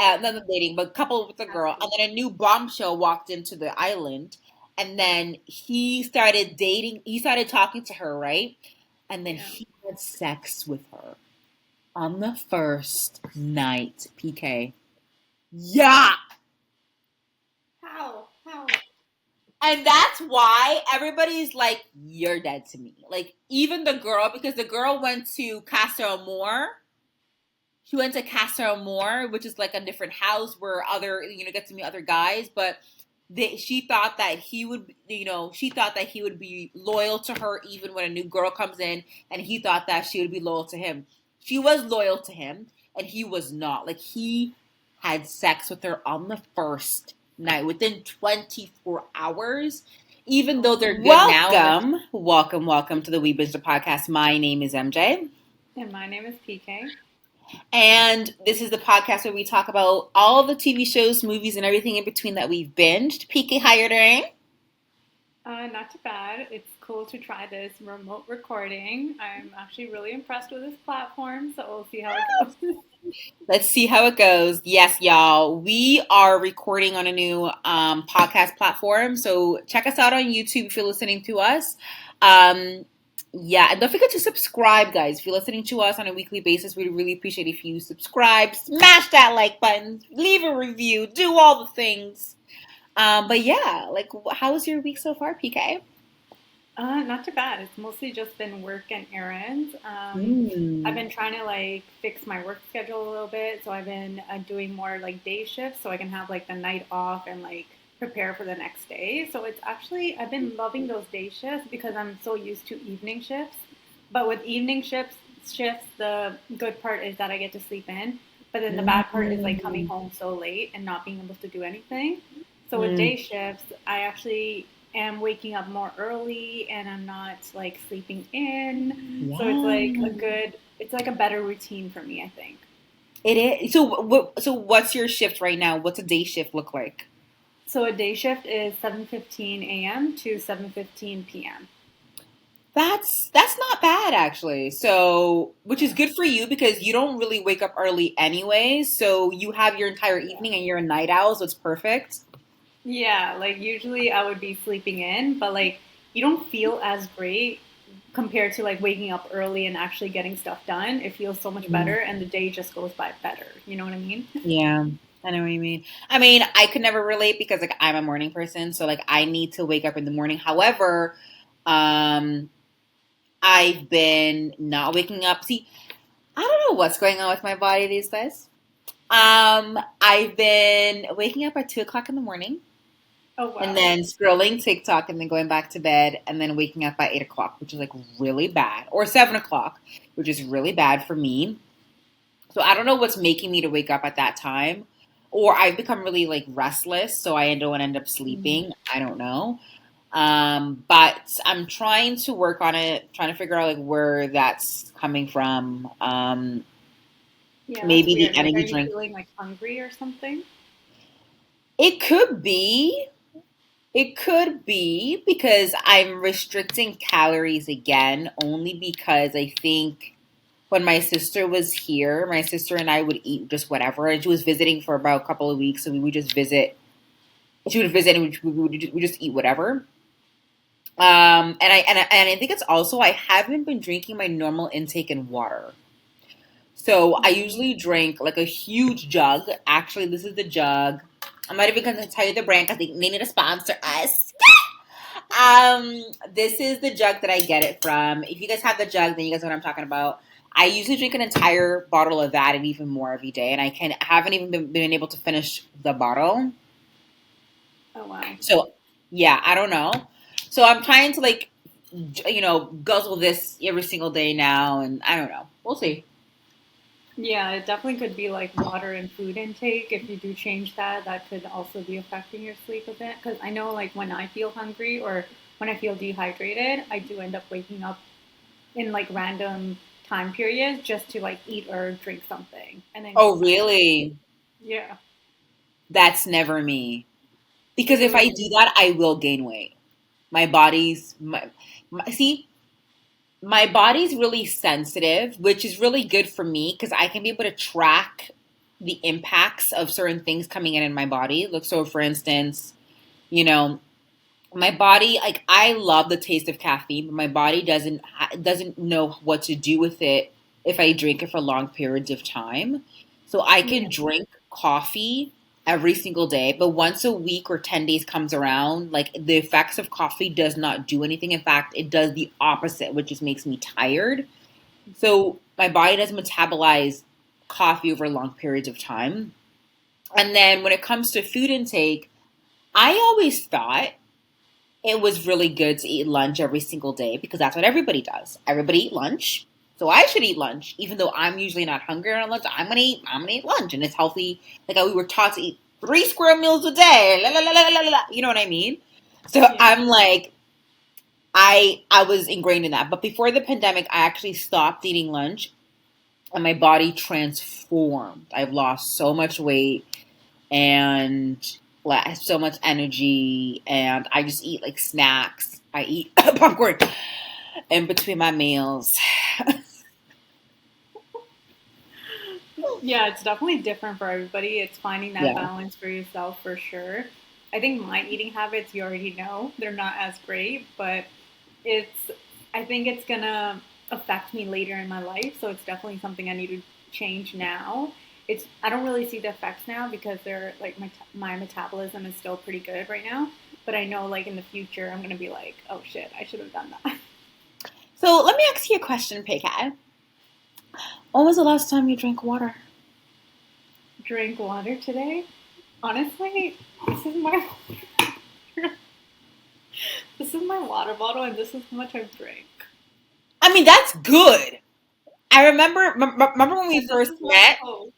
not dating, but coupled with the girl, and Absolutely. then a new bombshell walked into the island, and then he started dating. He started talking to her, right? And then Yeah. he had sex with her on the first night. PK. Yeah. How? And that's why everybody's like, you're dead to me. Like, even the girl, because the girl went to Casa Amor. She went to Casa Amor, which is like a different house where get to meet other guys. But she thought that he would, she thought that he would be loyal to her even when a new girl comes in. And he thought that she would be loyal to him. She was loyal to him, and he was not. Like, he had sex with her on the first night within 24 hours, even though they're good now. Welcome to the We Binge the podcast. My name is MJ. And my name is PK. And this is the podcast where we talk about all the TV shows, movies, and everything in between that we've binged. PK, how you doing? Not too bad. It's cool to try this remote recording. I'm actually really impressed with this platform, so we'll see how it goes. Let's see how it goes. Yes, y'all. We are recording on a new podcast platform. So check us out on YouTube if you're listening to us. Um, yeah, and don't forget to subscribe, guys. If you're listening to us on a weekly basis, we'd really appreciate if you subscribe, smash that like button, leave a review, do all the things. But yeah, like, how was your week so far, PK? Not too bad. It's mostly just been work and errands. I've Mm. been trying to like fix my work schedule a little bit, so I've been doing more like day shifts, so I can have like the night off and like prepare for the next day. So it's actually I've been loving those day shifts because I'm so used to evening shifts. But with evening shifts, the good part is that I get to sleep in. But then the bad part is like coming Mm. home so late and not being able to do anything. So with Mm. day shifts, I actually am waking up more early and I'm not like sleeping in. So it's like Yeah. it's like a better routine for me, I think. It is. So what's your shift right now? What's a day shift look like? So a day shift is 7:15 a.m. to 7:15 p.m. That's not bad actually. So, which is good for you because you don't really wake up early anyway. So you have your entire Yeah. evening and you're a night owl, so it's perfect. Yeah, like usually I would be sleeping in, but like you don't feel as great compared to like waking up early and actually getting stuff done. It feels so much Mm. better and the day just goes by better. You know what I mean? Yeah, I know what you mean. I mean, I could never relate because like I'm a morning person, so like I need to wake up in the morning. However, um, I've been not waking up. See, I don't know what's going on with my body these days. I've been waking up at 2 o'clock in the morning Oh and wow. then scrolling TikTok and then going back to bed and then waking up by 8 o'clock, which is like really bad, or 7 o'clock, which is really bad for me. So I don't know what's making me to wake up at that time, or I've become really like restless, so I don't end up Mm. sleeping. I don't know. But I'm trying to work on it, trying to figure out like where that's coming from. Yeah, that's Maybe the weird. Like, are energy you drink. feeling like hungry or something? It could be. It could be because I'm restricting calories again, only because I think when my sister was here, my sister and I would eat just whatever. And she was visiting for about a couple of weeks, so we would just visit. She would visit, and we just eat whatever. And I think it's also I haven't been drinking my normal intake in water. So I Mm. usually drink like a huge jug. Actually, this is the jug. I'm not even going to tell you the brand because they need to sponsor us. This is the jug that I get it from. If you guys have the jug, then you guys know what I'm talking about. I usually drink an entire bottle of that and even more every day, and haven't even been able to finish the bottle. Oh wow. So yeah, I don't know. So I'm trying to like, guzzle this every single day now, and I don't know. We'll see. Yeah, it definitely could be like water and food intake. If you do change that, that could also be affecting your sleep a bit. Because I know, like, when I feel hungry or when I feel dehydrated, I do end up waking up in like random time periods just to like eat or drink something and then go Oh, back to sleep. really? Yeah. That's never me. Because if I do Really? that, I will gain weight. My body's see, my body's really sensitive, which is really good for me because I can be able to track. the impacts of certain things coming in my body. Like, so for instance, you know, my body, like, I love the taste of caffeine, but my body doesn't know what to do with it if I drink it for long periods of time. So I Yeah. can drink coffee every single day, but once a week or 10 days comes around, like, the effects of coffee does not do anything. In fact, it does the opposite, which just makes me tired. So my body doesn't metabolize coffee over long periods of time. And then when it comes to food intake, I always thought it was really good to eat lunch every single day because that's what everybody does. Everybody eat lunch. So I should eat lunch, even though I'm usually not hungry on lunch. I'm gonna eat lunch, and it's healthy. Like, we were taught to eat 3 square meals a day. La, la, la, la, la, la, you know what I mean? So Yeah. I'm like, I was ingrained in that. But before the pandemic, I actually stopped eating lunch, and my body transformed. I've lost so much weight and so much energy, and I just eat like snacks. I eat popcorn in between my meals. Yeah, it's definitely different for everybody. It's finding that Yeah. balance for yourself for sure. I think my eating habits, you already know, they're not as great, but it's, I think it's gonna affect me later in my life. So it's definitely something I need to change now. I don't really see the effects now because they're like my metabolism is still pretty good right now. But I know like in the future, I'm gonna be like, oh shit, I should have done that. So let me ask you a question, Paycat. When was the last time you drank water? Drink water today. Honestly, this is my this is my water bottle, and this is how much I've drank. I mean, that's good. I remember when we And this first is my met. coat.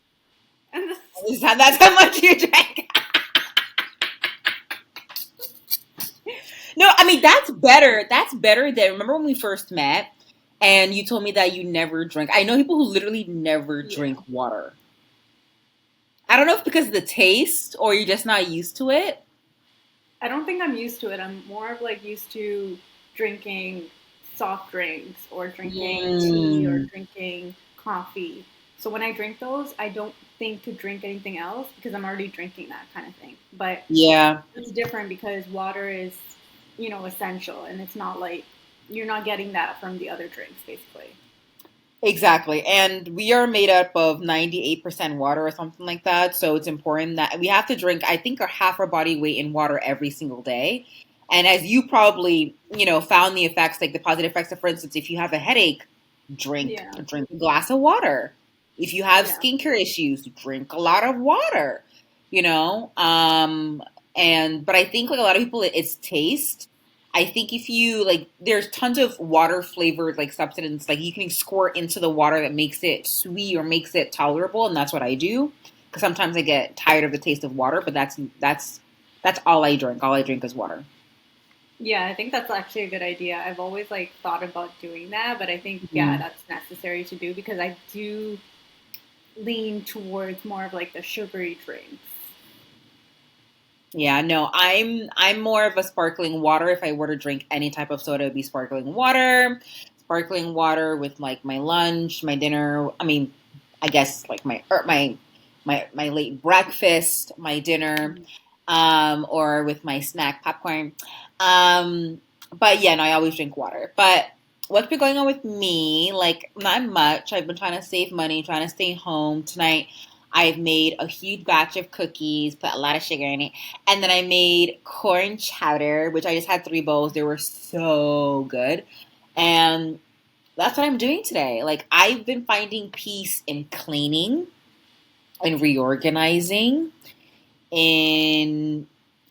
And this That's how much you drank. No, I mean, that's better. That's better than, remember when we first met and you told me that you never drink. I know people who literally never yeah. drink water. I don't know if because of the taste or you're just not used to it. I don't think I'm used to it. I'm more of like used to drinking soft drinks or drinking tea or Mm, drinking coffee. So when I drink those, I don't think to drink anything else because I'm already drinking that kind of thing. But yeah, it's different because water is, essential and it's not like you're not getting that from the other drinks basically. exactly. And we are made up of 98% water or something like that. So it's important that we have to drink, I think, our half our body weight in water every single day. And as you probably, found the effects, like the positive effects of, for instance, if you have a headache, drink Yeah. drink a glass of water. If you have Yeah. skincare issues, drink a lot of water. You know, and but I think, like, a lot of people, it's taste. I think if you, like, there's tons of water flavored, like, substance, like, you can squirt into the water that makes it sweet or makes it tolerable, and that's what I do. Because sometimes I get tired of the taste of water, but that's all I drink. All I drink is water. Yeah, I think that's actually a good idea. I've always like thought about doing that, but I think yeah, Mhm. that's necessary to do because I do lean towards more of like the sugary drinks. Yeah, no, I'm more of a sparkling water. If I were to drink any type of soda, it'd be sparkling water. Sparkling water with, like, my lunch, my dinner. I mean, I guess, like, my late breakfast, my dinner, Mhm. or with my snack popcorn. Um, but yeah, no, I always drink water. But what's been going on with me? Like, not much. I've been trying to save money, trying to stay home. Tonight, I've made a huge batch of cookies, put a lot of sugar in it, and then I made corn chowder, which I just had 3 bowls. They were so good. And that's what I'm doing today. Like, I've been finding peace in cleaning and reorganizing, in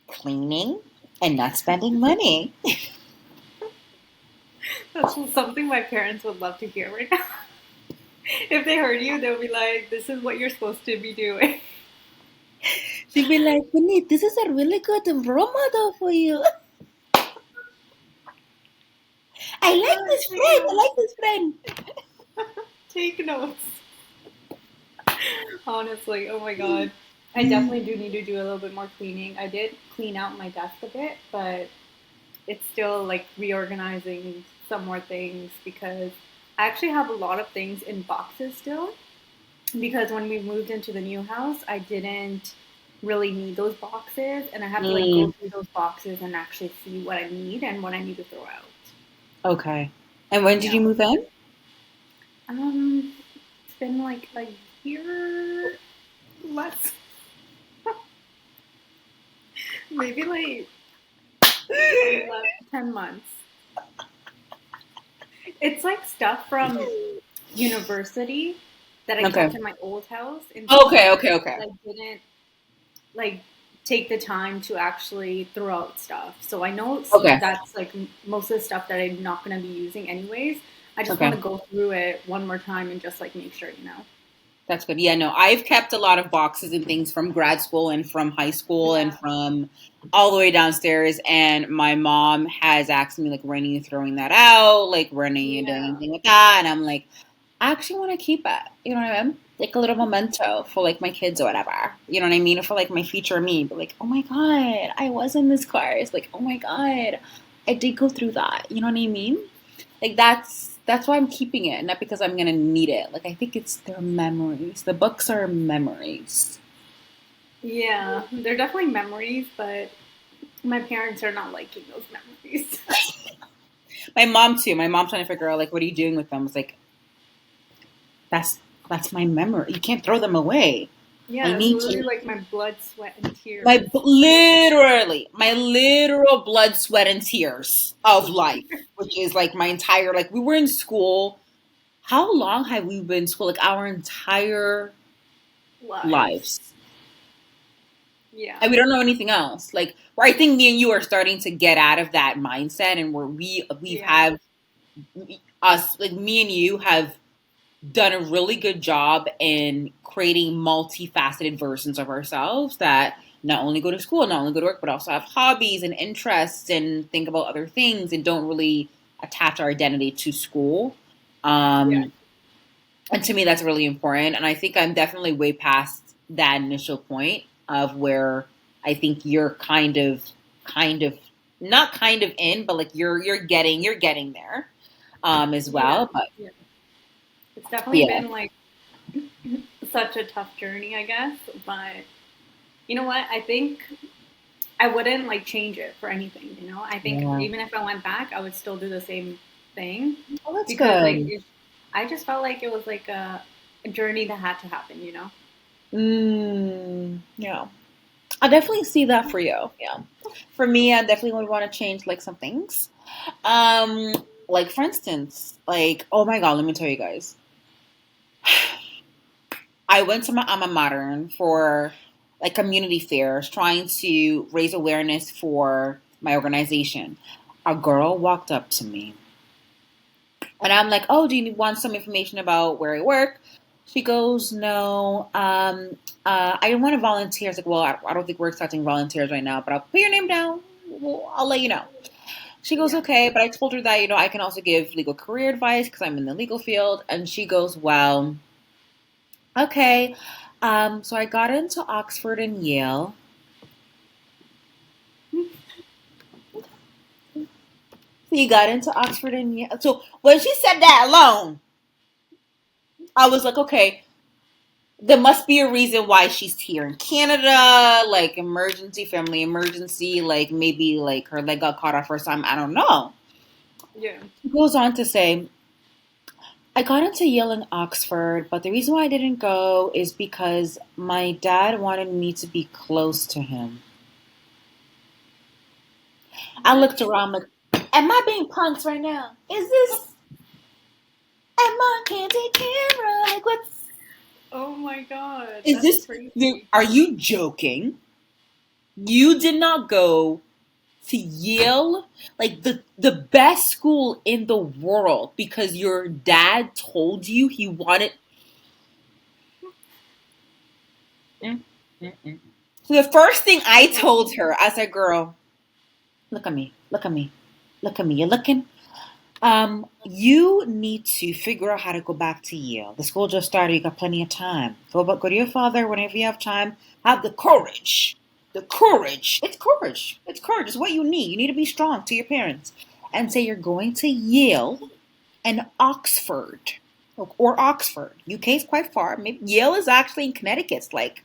cleaning and not spending money. That's something my parents would love to hear right now. If they heard you, they'll be like, "This is what you're supposed to be doing." She'd be like, Puneet, this is a really good aroma though for you. I like this Take friend. I notes. like this friend. Take notes. Honestly, oh my god. I definitely do need to do a little bit more cleaning. I did clean out my desk a bit, but it's still like reorganizing some more things because I actually have a lot of things in boxes still. because when we moved into the new house, I didn't really need those boxes, and I have to like go Mm, through those boxes and actually see what I need and what I need to throw out. okay. And when did Yeah. you move in? It's been like a year less, maybe like 10 months. It's like stuff from university that I Okay. kept in my old house until I Okay, okay, okay. like didn't like take the time to actually throw out stuff. So I know Okay. that's like most of the stuff that I'm not going to be using anyways. I just want Okay. to go through it one more time and just like make sure, you know. That's good. Yeah, no, I've kept a lot of boxes and things from grad school and from high school and Yeah. from all the way downstairs. And my mom has asked me, like, when are you throwing that out? Like, when are you doing Yeah. anything with that? And I'm like, I actually want to keep it. You know what I mean? Like a little memento for like my kids or whatever. You know what I mean? Or for like my future me. But like, oh my God, I was in this course. Like, oh my God, I did go through that. You know what I mean? Like that's why I'm keeping it, not because I'm gonna need it. Like I think it's their memories. The books are memories. Yeah. They're definitely memories, but my parents are not liking those memories. My mom too. My mom's trying to figure out like what are you doing with them? I was like, that's that's my memory. You can't throw them away. I Yeah, it's need literally to like my blood, sweat, and my tears. literally my literal blood, sweat, and tears of life, which is like my entire like we were in school. How long have we been in school? Like our entire Lives. lives. Yeah. And we don't know anything else. Like where I think me and you are starting to get out of that mindset, and where we've Yeah. have us like me and you have done a really good job in creating multifaceted versions of ourselves that not only go to school, not only go to work, but also have hobbies and interests and think about other things and don't really attach our identity to school. Yeah. Um, and to me, that's really important. And I think I'm definitely way past that initial point of where I think you're kind of, not kind of in, but like you're getting there, as Yeah. well. But Yeah. It's definitely yeah, been like such a tough journey, I guess. But you know what? I think I wouldn't like change it for anything, you know? I think yeah. even if I went back, I would still do the same thing Oh, that's because good. I just felt like it was like a journey that had to happen, you know? Yeah, I definitely see that for you. Yeah, for me, I definitely would want to change like some things. Um, like for instance, like oh my god, let me tell you guys. I went to my alma mater for like community fairs, trying to raise awareness for my organization. A girl walked up to me, and I'm like, "Oh, do you want some information about where I work?" She goes, "No, I want to volunteer." I was like, "Well, I don't think we're accepting volunteers right now, but I'll put your name down. Well, I'll let you know." She goes, Yeah. "Okay," but I told her that I can also give legal career advice because I'm in the legal field, and she goes, "Well, okay." So I got into Oxford and Yale. So you got into Oxford and Yale. So when she said that alone, I was like, okay, there must be a reason why she's here in Canada, like emergency, family emergency, like maybe like her leg got caught off first time. I don't know. Yeah. She goes on to say, I got into Yale and Oxford, but the reason why I didn't go is because my dad wanted me to be close to him. I What? looked around like, am I being punked right now? Is this, am I candy camera? Like, what's, Oh my god, is that's this, crazy. are you joking? You did not go to Yale, like the best school in the world, because your dad told you he wanted. Mm, mm, mm. So the first thing I told Oh. her, I said, "Girl, look at me, look at me, look at me. You're looking. You need to figure out how to go back to Yale. The school just started. You got plenty of time. Go to your father whenever you have time. Have the courage. The courage. It's courage. It's courage. It's what you need. You need to be strong to your parents and say you're going to Yale and Oxford. or Oxford. UK is quite far. Maybe Yale is actually in Connecticut. It's like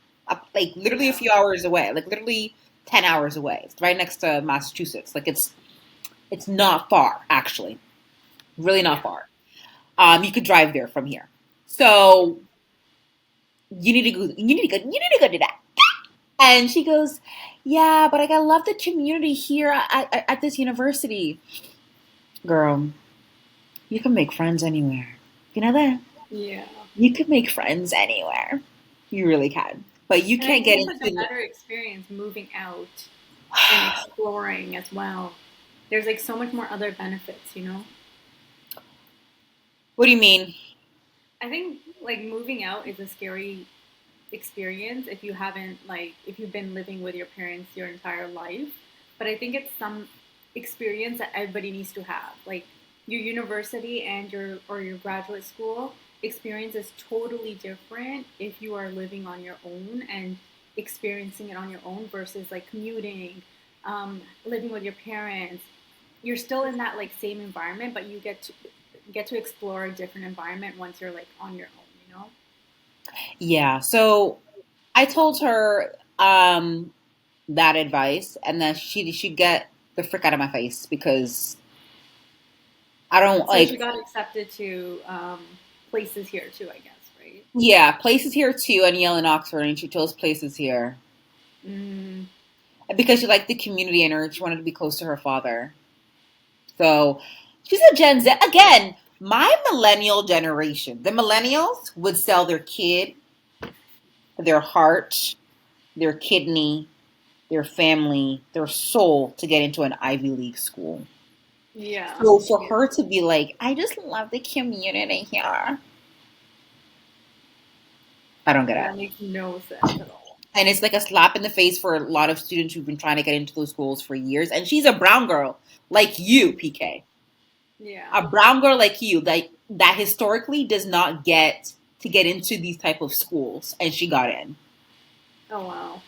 like literally a Yeah. few hours away. Like literally 10 hours away. It's right next to Massachusetts. Like it's not far actually. Really not Yeah. far. You could drive there from here. So you need to go. You need to go. You need to go do that. And she goes, yeah, but I love the community here at this university. Girl, you can make friends anywhere. You know that? Yeah. You can make friends anywhere. You really can. But you And I can't think get it's like a into. better experience moving out and exploring as well. There's like so much more other benefits, you know? What do you mean? I think like moving out is a scary experience if you haven't like if you've been living with your parents your entire life. But I think it's some experience that everybody needs to have. Like your university and your graduate school experience is totally different if you are living on your own and experiencing it on your own versus like commuting, living with your parents. You're still in that like same environment, but you get to explore a different environment once you're like on your own, you know? Yeah. So I told her that advice, and that she should get the frick out of my face because I don't So she like. got accepted to places here too, I guess, right? Yeah, places here too, and Yale and Oxford, and she chose places here Mm, because she liked the community and her. She wanted to be close to her father. So she's a Gen Z again. My millennial generation, the millennials would sell their kid, their heart, their kidney, their family, their soul to get into an Ivy League school. yeah, So for yeah. her to be like, I just love the community here, I don't get Yeah, it. that makes no sense at all. And it's like a slap in the face for a lot of students who've been trying to get into those schools for years. And she's a brown girl like you, PK. Yeah. A brown girl like you, like that historically does not get to get into these type of schools, and she got in. Oh wow,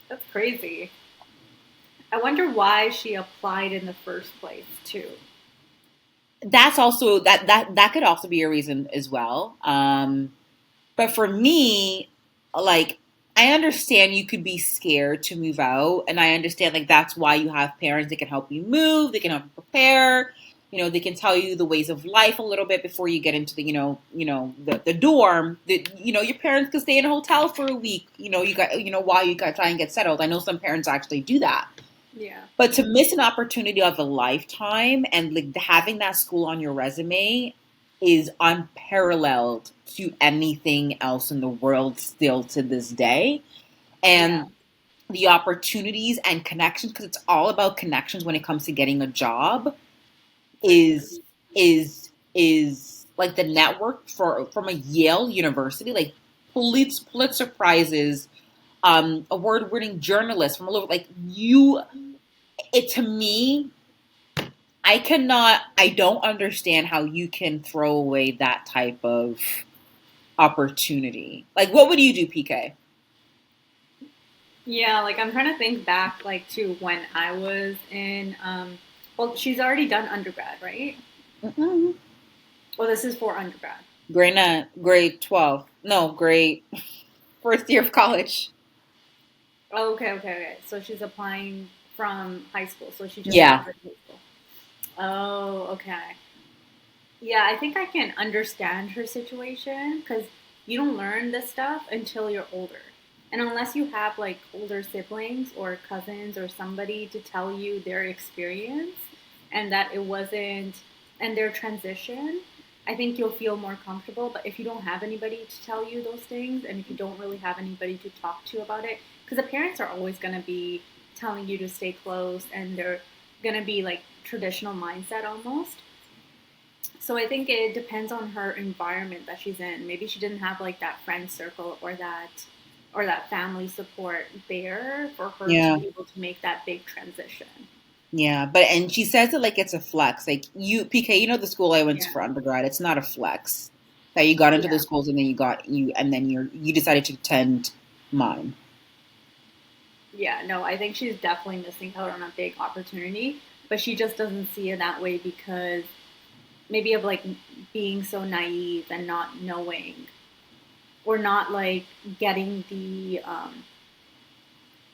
that's crazy. I wonder why she applied in the first place too. That's also that could also be a reason as well. But for me, like I understand you could be scared to move out, and I understand like that's why you have parents that can help you move, they can help you prepare. They can tell you the ways of life a little bit before you get into the the dorm. Your parents could stay in a hotel for a week. You got while you got try and get settled. I know some parents actually do that. Yeah. But to miss an opportunity of a lifetime and like having that school on your resume is unparalleled to anything else in the world still to this day. Yeah. And the opportunities and connections, because it's all about connections when it comes to getting a job, For sure. is like the network for from a Yale University, like Pulitzer prizes, award-winning journalists from all over. Like it to me, I don't understand how you can throw away that type of opportunity. Like, what would you do, PK? Yeah, like I'm trying to think back like to when I was in well, she's already done undergrad, right? Mm-mm. Well, this is for undergrad. Grade 9, grade 12. No, grade first year of college. Oh, okay, okay, okay. So she's applying from high school. So she just Yeah. graduated high school. Oh, okay. Yeah, I think I can understand her situation because you don't learn this stuff until you're older. And unless you have like older siblings or cousins or somebody to tell you their experience and that it wasn't, and their transition, I think you'll feel more comfortable. But if you don't have anybody to tell you those things and if you don't really have anybody to talk to about it, because the parents are always going to be telling you to stay close and they're going to be like traditional mindset almost. So I think it depends on her environment that she's in. Maybe she didn't have like that friend circle or that family support there for her to Yeah. be able to make that big transition. Yeah. But, and she says it like it's a flex. Like, PK, the school I went to Yeah. for undergrad, it's not a flex. That you got into Yeah. the schools and then and then you decided to attend mine. Yeah, no, I think she's definitely missing out on a big opportunity, but she just doesn't see it that way because maybe of like being so naive and not knowing or not like getting the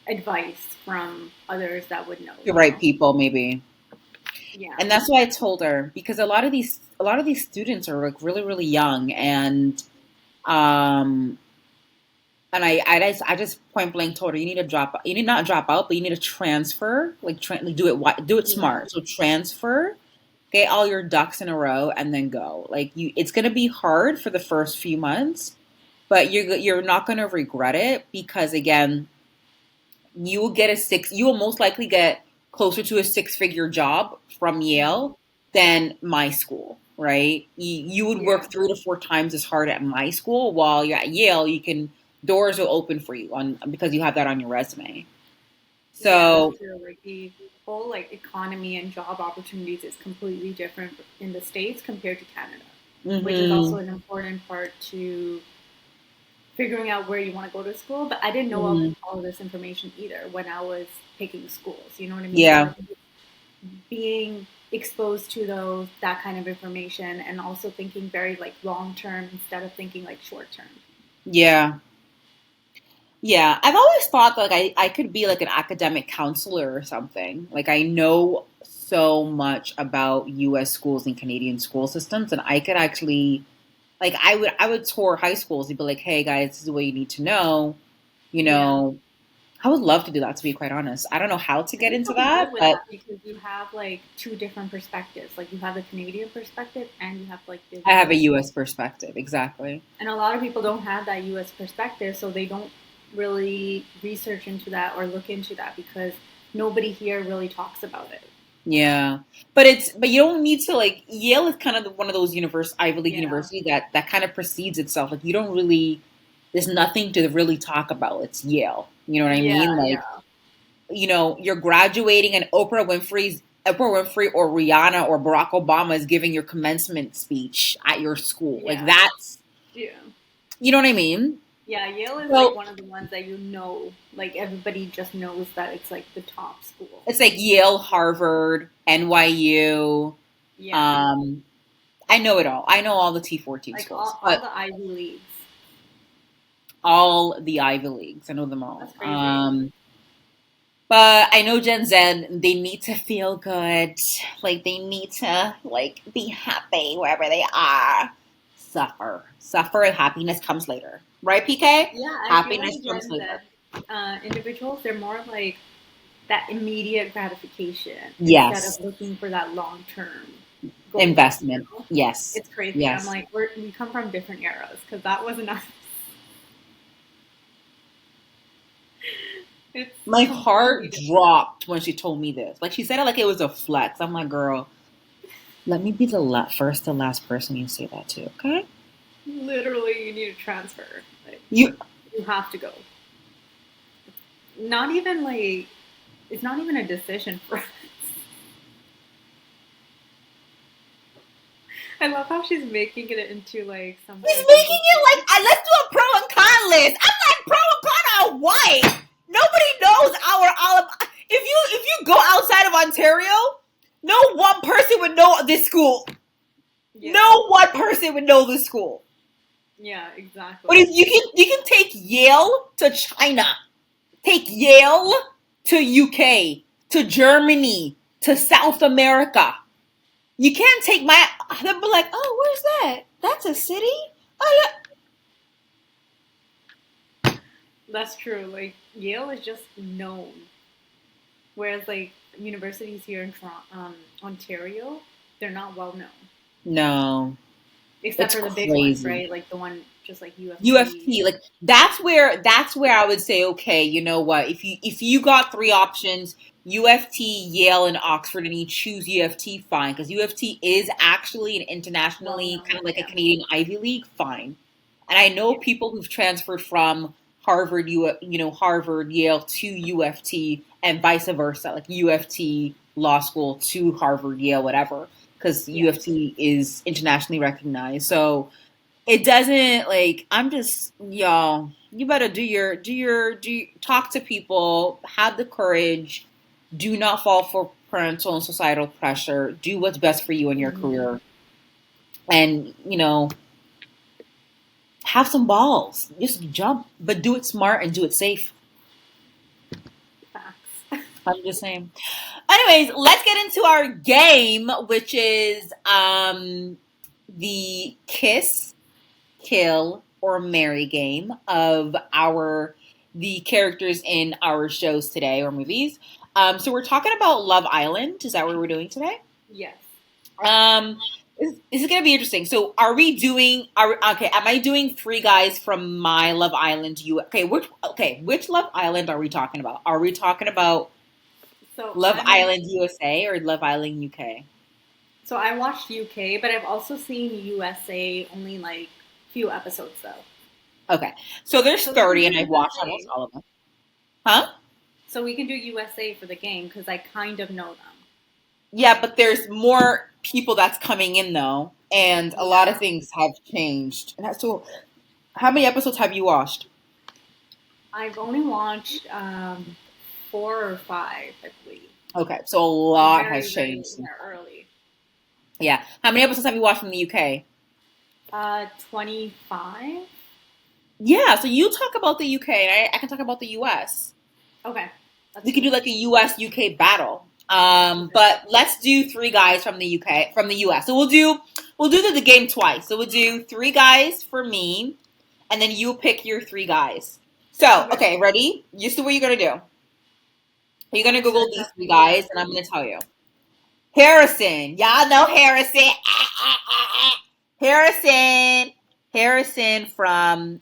advice from others that would know, The you right know? people, maybe. Yeah. And that's why I told her because a lot of these students are like really really young um and I just point blank told her you need to you need not drop out but you need to transfer like do it Yeah. smart, so transfer, get all your ducks in a row and then go. Like it's going to be hard for the first few months, but you're not going to regret it because again, you will most likely get closer to a six-figure job from Mhm. Yale than my school, right? You would Yeah. work 3 to 4 times as hard at my school while you're at Yale, doors will open for you on because you have that on your resume. Yeah, that's So, true. Like the whole like economy and job opportunities is completely different in the States compared to Canada, which is also mhm, an important part to figuring out where you want to go to school. But I didn't know of mhm, all of this information either when I was picking schools. You know what I mean? So I yeah, think being exposed to those that kind of information and also thinking very like long term instead of thinking like short term. yeah. Yeah, I've always thought that like I could be like an academic counselor or something. Like I know so much about US schools and Canadian school systems and I could actually like I would tour high schools and be like, "Hey guys, this is what you need to know." You Yeah. know, I would love to do that to be quite honest. I don't know how to I get think into you'll be that, good with but that because you have like two different perspectives. Like you have the Canadian perspective and you have like the I have a US. US perspective, exactly. And a lot of people don't have that US perspective, so they don't really research into that or look into that because nobody here really talks about it. Yeah. But you don't need to like Yale is kind of one of those Ivy League Yeah. universities that kind of precedes itself. Like you don't really there's nothing to really talk about. It's Yale. You know what I Yeah, mean? Like, yeah. you're graduating and Oprah Winfrey or Rihanna or Barack Obama is giving your commencement speech at your school. Like Yeah. that's Yeah. you know what I mean? Yeah, Yale is like So one of the ones that you know, like everybody just knows that it's like the top school. it's like Yale, Harvard, NYU. Yeah. Um, I know it all. I know all the T14 Like schools, all but the Ivy Leagues. all the Ivy Leagues. I know them That's all. crazy. But I know Gen Z, they need to feel good. Like they need to like be happy wherever they are. Suffer. Suffer and happiness comes later. Right, PK? Yeah, I feel Happiness like comes Gen later. Z individuals, they're more like that immediate gratification instead of Yes. looking for that long term goal. You Investment. know, Yes. it's crazy. I'm Yes. like, we come from different eras because that wasn't us. It's My completely heart different. dropped when she told me this. Like she said it like it was a flex. I'm like, girl, let me be the first and last person you say that to, okay? Literally, you need to transfer. Like, You you have to go. Not even like it's not even a decision for us. I love how she's making it into like some He's type of making it decision. like let's do a pro and con list. I'm like pro and con are white. Nobody knows our if you go outside of Ontario, no one person would know this school. Yeah, No one person would know this school. yeah, But if exactly. you can take Yale to China, take Yale to UK, to Germany, to South America. You can't take my. They'll be like, oh, where's that? That's a city. Oh, That's true. Like Yale is just known, whereas like universities here in Toronto, Ontario, they're not well known, no, except it's for the big ones, crazy. right? Like the one just like UFC. UFT, like that's where I would say, okay, you know what? If you got three options, UFT, Yale, and Oxford, and you choose UFT, fine, because UFT is actually an Well internationally kind known, of like a yeah, Canadian Ivy League, fine. And I know yeah, people who've transferred from Harvard, Yale to UFT, and vice versa, like UFT law school to Harvard, Yale, whatever, because yeah. UFT is internationally recognized. So it doesn't like I'm just y'all. You better talk to people, have the courage, do not fall for parental and societal pressure. Do what's best for you in your Hmm. career. and have some balls. Just jump, but do it smart and do it safe. Facts. I'm just saying. Anyways, let's get into our game, which is the kiss, kill, or marry game of the characters in our shows today or movies. So we're talking about Love Island. Is that what we're doing today? Yes. This is gonna be interesting. So, are we doing? Okay? Am I doing three guys from my Love Island? Which Love Island are we talking about? Are we talking about So Love Island USA or Love Island UK? So I watched UK, but I've also seen USA only like few episodes though. Okay, so there's So we can 30, do and I've watched USA. almost all of them. Huh? So we can do USA for the game because I kind of know them. Yeah, but there's more people that's coming in though, and a lot of Yeah. things have changed. So, how many episodes have you watched? I've only watched 4 or 5, I believe. Okay, so a lot has Very, very changed. early. Yeah, how many episodes have you watched from the UK? 25. Yeah, so you talk about the UK, and I can talk about the US. Okay. That's We could do good. like a US UK battle. But let's do three guys from the UK from the US. So we'll do the game twice. So we'll do three guys for me, and then you pick your three guys. So Okay. okay, ready? Just what you're gonna do. You're gonna Google Search these up three the guys, and I'm actors. gonna tell you. Harrison, y'all know Harrison. Harrison, Harrison from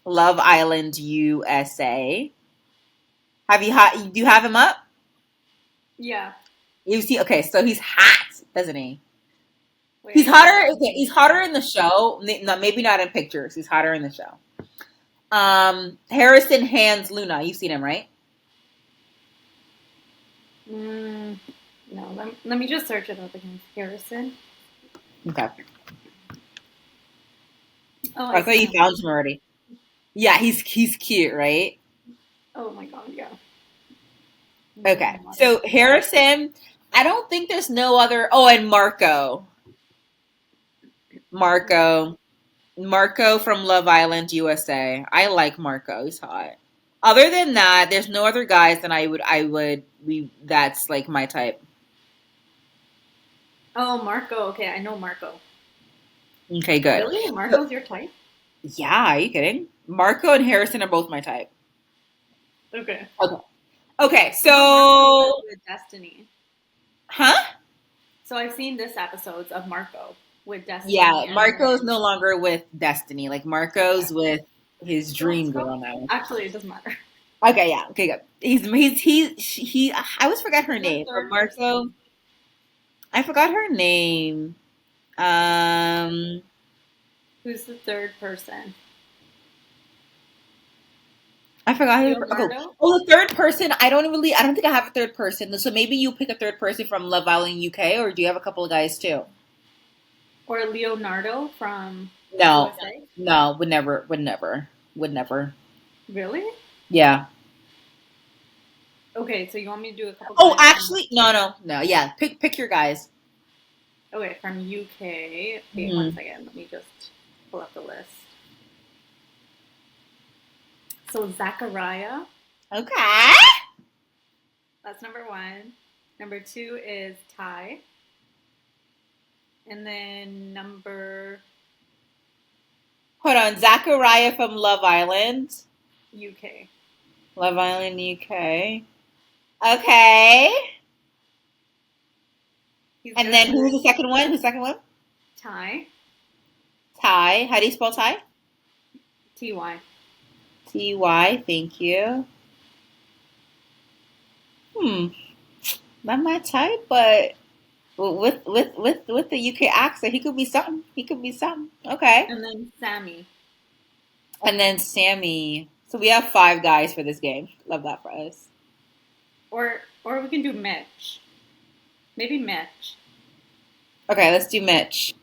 Love Island USA. Do you have him up? Yeah. You see, okay, so he's hot, doesn't he? Wait, He's I need to hotter. see. Okay, he's hotter in the show. Maybe not in pictures. He's hotter in the show. Harrison Hands Luna. You've seen him, right? Mm, no, let me just search it up again. Harrison. Okay. Oh, I I thought see you him. found him already. Yeah, he's cute, right? Oh my god, yeah. Okay. So Harrison, I don't think there's no other. Oh, and Marco, Marco from Love Island USA. I like Marco. He's hot. Other than that, there's no other guys that that's like my type. Oh, Marco. Okay, I know Marco. Okay, good. Really? Marco's your type? Yeah, are you kidding? Marco and Harrison are both my type. Okay. Okay. Okay, I thought Marco was so with Destiny. huh? So I've seen this episodes of Marco with Yeah, Destiny and Marco's no longer with Destiny. Like okay. Marco's with his So, dream girl so now. actually, it doesn't matter. Okay, yeah, okay, good. I always forgot her Who's the name. But third Marco, person? I forgot her name. Um, Who's the third person? I forgot her. Okay. Leonardo Oh, the third person. I don't think I have a third person. So maybe you pick a third person from Love Island UK, or do you have a couple of guys too? or Leonardo from No, USA? no, would never. Really? Yeah. Okay, so you want me to do a couple Oh, guys from actually, no. Yeah, pick your guys. okay from UK? Wait one Hmm. second. Let me just pull up the list. So Zachariah, Okay. that's number one. Number two is Ty, and then number Hold on, Zachariah from Love Island. UK. Love Island UK. Okay. He's And then good. who's the second one? Who's the second one? Ty, Ty. How do you spell Ty? TY. TY. Thank you. Hmm. Not my type, but with the UK accent, he could be something. He could be something. Okay. And then Sammy. And then Sammy. So we have five guys for this game. Love that for us. Or we can do Mitch. Maybe Mitch. Okay, let's do Mitch.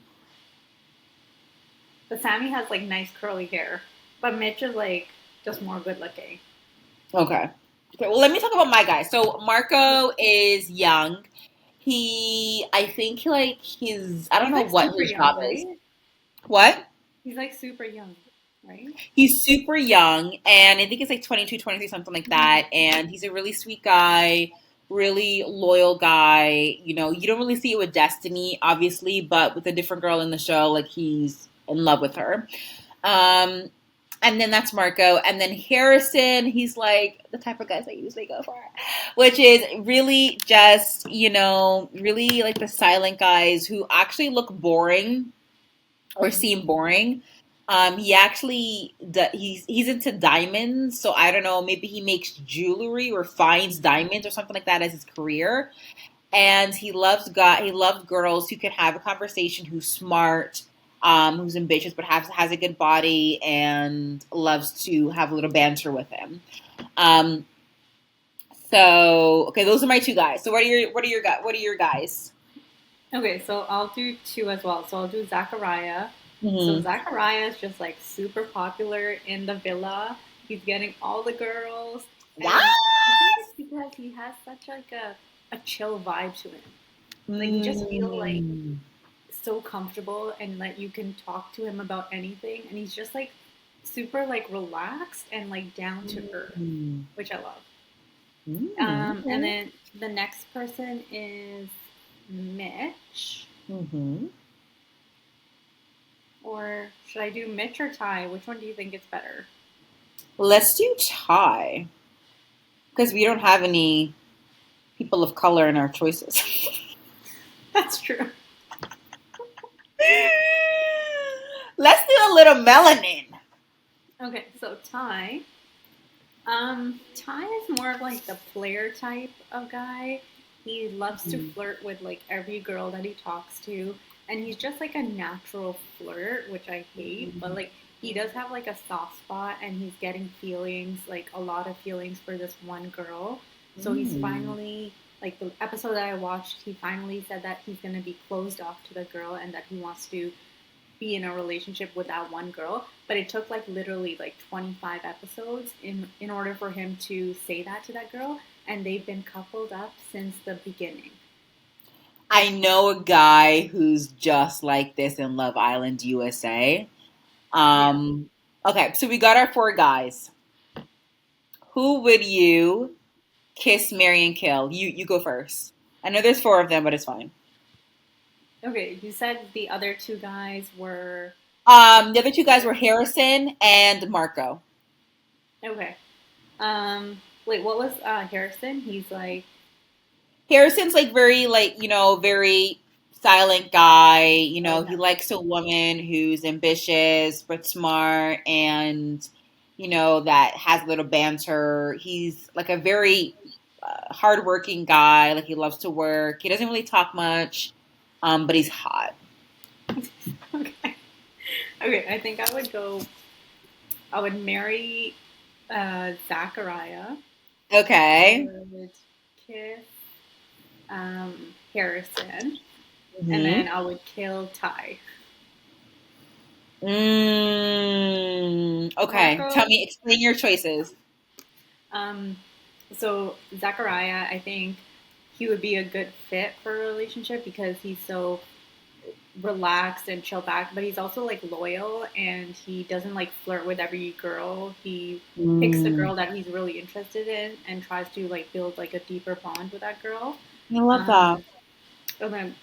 But Sammy has like nice curly hair. But Mitch is like just more good looking. Okay. Okay, well, let me talk about my guy. So Marco is young. I think like I don't He's know like what super his job young, is. right? What? He's like super young, right? He's super young, and I think he's like 22, 23, something like that. And he's a really sweet guy, really loyal guy. You know, you don't really see it with Destiny, obviously, but with a different girl in the show, like he's in love with her. Um, and then that's Marco. And then Harrison, he's like the type of guys I usually go for, which is really just, really like the silent guys who actually look boring or seem boring. He actually he's into diamonds, so I don't know. Maybe he makes jewelry or finds diamonds or something like that as his career. And he loves girls who can have a conversation, who's smart, who's ambitious, but has a good body and loves to have a little banter with him. Um, so okay, those are my two guys. So what are your guys? Okay, so I'll do two as well. So I'll do Zachariah. So Hmm. Zachariah is just like super popular in the villa. He's getting all the girls, What? and I think it's because he has such like a chill vibe to him. Like you just feel like Mm. so comfortable and that you can talk to him about anything, and he's just like super like relaxed and like down to earth, Mm. which I love. And Okay. then the next person is Mitch. Mm-hmm. Or should I do Mitch or Ty? Which one do you think is better? Let's do tie because we don't have any people of color in our choices. That's true. Let's do a little melanin. Okay, so Ty. Ty is more of like the player type of guy. He loves to Mhm. flirt with like every girl that he talks to, and he's just like a natural flirt, which I hate. But like he does have like a soft spot, and he's getting feelings, like a lot of feelings for this one girl. So he's Mm. finally like the episode that I watched, he finally said that he's gonna be closed off to the girl and that he wants to be in a relationship with that one girl, but it took like literally like 25 episodes in order for him to say that to that girl, and they've been coupled up since the beginning. I know a guy who's just like this in Love Island USA. Yeah. Um, okay, so we got our four guys. Who would you kiss, marry, and kill? You go first. I know there's four of them, but it's fine. Okay, you said the other two guys were The other two guys were Harrison and Marco. okay. Wait, what was Harrison? He's like Harrison's like very very silent guy. He okay. likes a woman who's ambitious but smart and that has a little banter. He's like a very hardworking guy. Like he loves to work. He doesn't really talk much, but he's hot. Okay. Okay, I think I would marry Zachariah. I Okay. would kiss Harrison, and Hmm. then I would kill Ty. Okay. Tell Marco, me. Explain your choices. um, so Zachariah, I think he would be a good fit for a relationship because he's so relaxed and chill back, but he's also like loyal and he doesn't like flirt with every girl. He picks the Mm, girl that he's really interested in and tries to like build like a deeper bond with that girl. I love that. Um, and then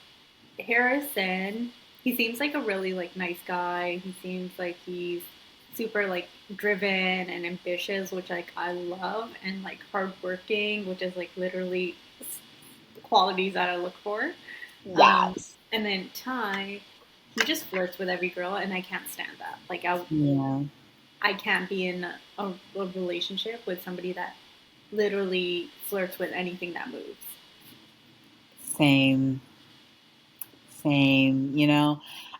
Harrison, he seems like a really like nice guy. He seems like he's super like driven and ambitious, which like I love, and like hardworking, which is like literally qualities that I look for. Yes. And then Ty, he just flirts with every girl, and I can't stand that. Like Yeah. I can't be in a relationship with somebody that literally flirts with anything that moves. Same. Same.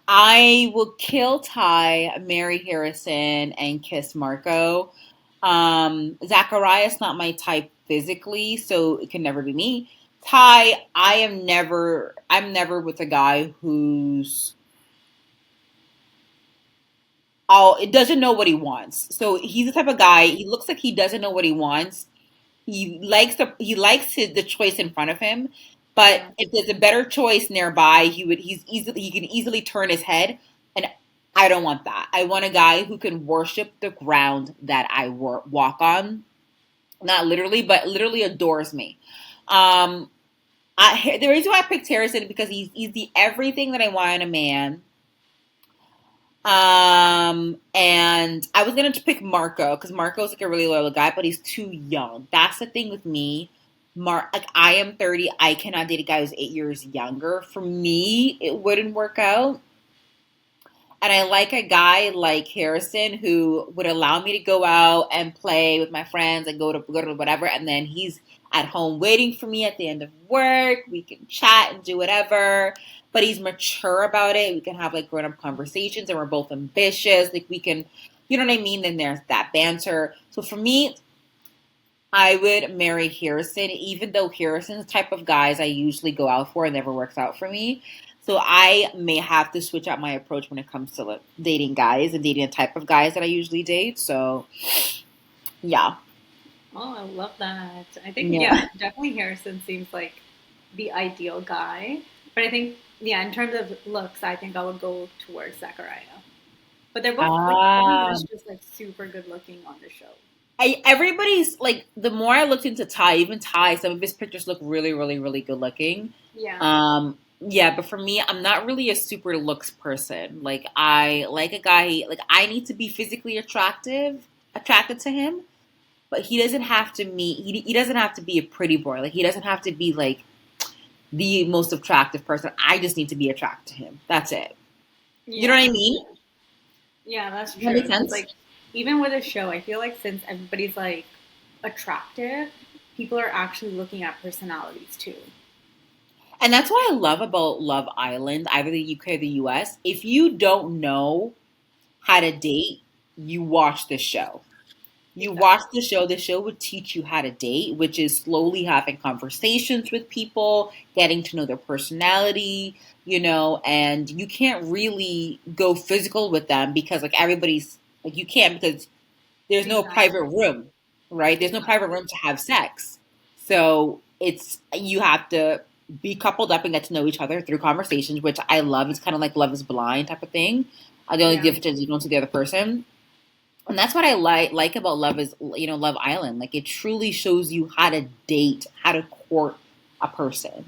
I will kill Ty, marry Harrison, and kiss Marco. Zacharias not my type physically, so it can never be me. Ty, I'm never with a guy who's all it doesn't know what he wants. So he's the type of guy, he looks like he doesn't know what he wants. He likes the choice in front of him, But Yeah. if there's a better choice nearby, he can easily turn his head. And I don't want that. I want a guy who can worship the ground that I walk on. Not literally, but literally adores me. Um, the reason why I picked Harrison because he's the everything that I want in a man. And I was gonna pick Marco because Marco's like a really loyal guy, but he's too young. That's the thing with me. Like I am 30, I cannot date a guy who's 8 years younger. For me, it wouldn't work out. And I like a guy like Harrison who would allow me to go out and play with my friends and go to whatever, and then he's at home waiting for me at the end of work. We can chat and do whatever. But he's mature about it. We can have like grown up conversations and we're both ambitious. Like we can, you know what I mean? Then there's that banter. So for me, I would marry Harrison, even though Harrison's type of guys I usually go out for and never works out for me. So I may have to switch out my approach when it comes to like, dating guys and dating the type of guys that I usually date. So yeah, Oh, I love that. I think, yeah. yeah, definitely Harrison seems like the ideal guy. But I think, yeah, in terms of looks, I think I would go towards Zachariah. But they're both, like, Ah, everyone's just, like, super good looking on the show. everybody's like the more I looked into Ty, even Ty, some of his pictures look really, really, really good looking. Yeah. Yeah, but for me, I'm not really a super looks person. Like I like a guy, like I need to be physically attracted to him, but he doesn't have to meet. He doesn't have to be a pretty boy. Like he doesn't have to be like the most attractive person. I just need to be attracted to him. That's it. You know what I Yeah. mean? Yeah, that's Does that make true. Because, sense? like, even with a show, I feel like since everybody's, like, attractive, people are actually looking at personalities too. And that's what I love about Love Island, either the UK or the US. If you don't know how to date, you watch the show. You watch Exactly. the show would teach you how to date, which is slowly having conversations with people, getting to know their personality, and you can't really go physical with them because like everybody's like you can't because there's no private Exactly. room, right? There's no private Exactly. room to have sex. So it's you have to be coupled up and get to know each other through conversations, which I love. It's kind of like Love is Blind type of thing. The only Yeah. difference is you don't see the other person. And that's what I like about Love Island. Like it truly shows you how to date, how to court a person.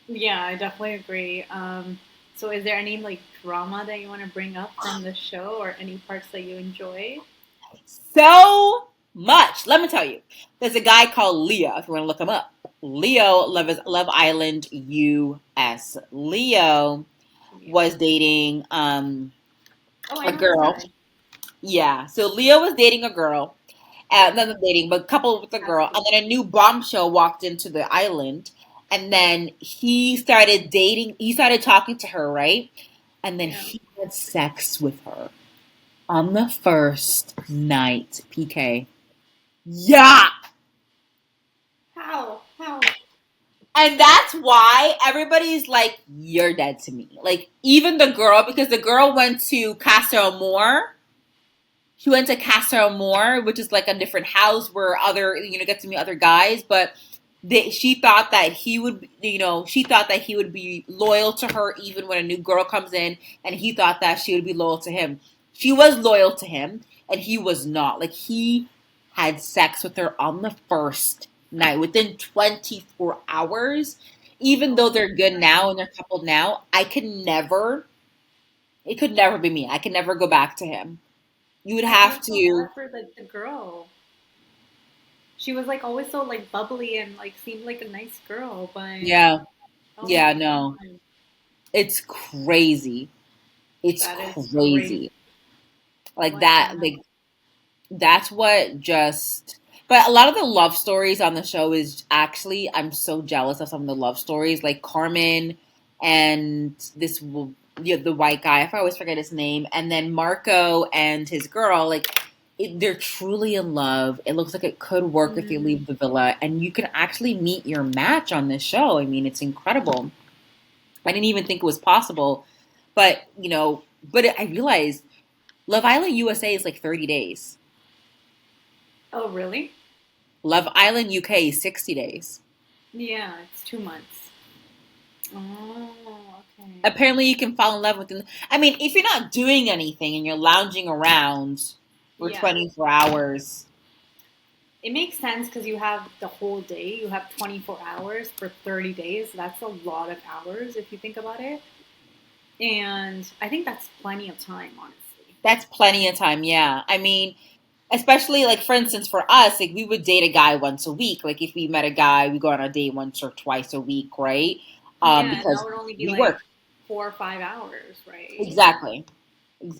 Yeah, I definitely agree. So is there any like drama that you want to bring up from the show or any parts that you enjoyed? So much. Let me tell you. There's a guy called Leo, if you want to look him up. Love Island US. Leo Yeah. was dating Oh, I a know this girl. guy. Yeah. So Leo was dating a girl. Yeah. Not dating, but coupled with a girl. Cassie. And then a new bombshell walked into the island. And then he started talking to her, right? And then Yeah. he had sex with her on the first night, PK. Yeah. How? How? And that's why everybody's like, you're dead to me. Like, even the girl, because the girl went to Casa Amor. She went to Casa Amor, which is like a different house where get to meet other guys. But she thought that she thought that he would be loyal to her even when a new girl comes in. And he thought that she would be loyal to him. She was loyal to him, and he was not. Like, he had sex with her on the first night within 24 hours. Even though Oh they're good my now and they're coupled now, it could never be me. I could never go back to him. You would I feel have so to, bad for the girl. She was like always so like bubbly and like seemed like a nice girl, but yeah, oh my yeah, no. god, It's crazy. It's that is crazy. crazy. Like What the that, hell? like that's what just but a lot of the love stories on the show is actually I'm so jealous of some of the love stories like Carmen and the white guy I always forget his name and then Marco and his girl they're truly in love. It looks like it could work if you Mm, leave the villa and you can actually meet your match on this show. I mean, it's incredible. I didn't even think it was possible, but I realized Love Island USA is like 30 days. oh really? Love Island UK is 60 days. Yeah, it's 2 months. Oh, okay. Apparently, you can fall in love with them. I mean, if you're not doing anything and you're lounging around for Yeah. 24 hours, It makes sense because you have the whole day. You have 24 hours for 30 days. That's a lot of hours if you think about it. And I think that's plenty of time, honestly. that's plenty of time. Yeah. I mean, especially like for instance for us, like we would date a guy once a week. Like if we met a guy, we go on a date once or twice a week, right? Yeah, and that Because would only be we like work. 4 or 5 hours, right? Exactly.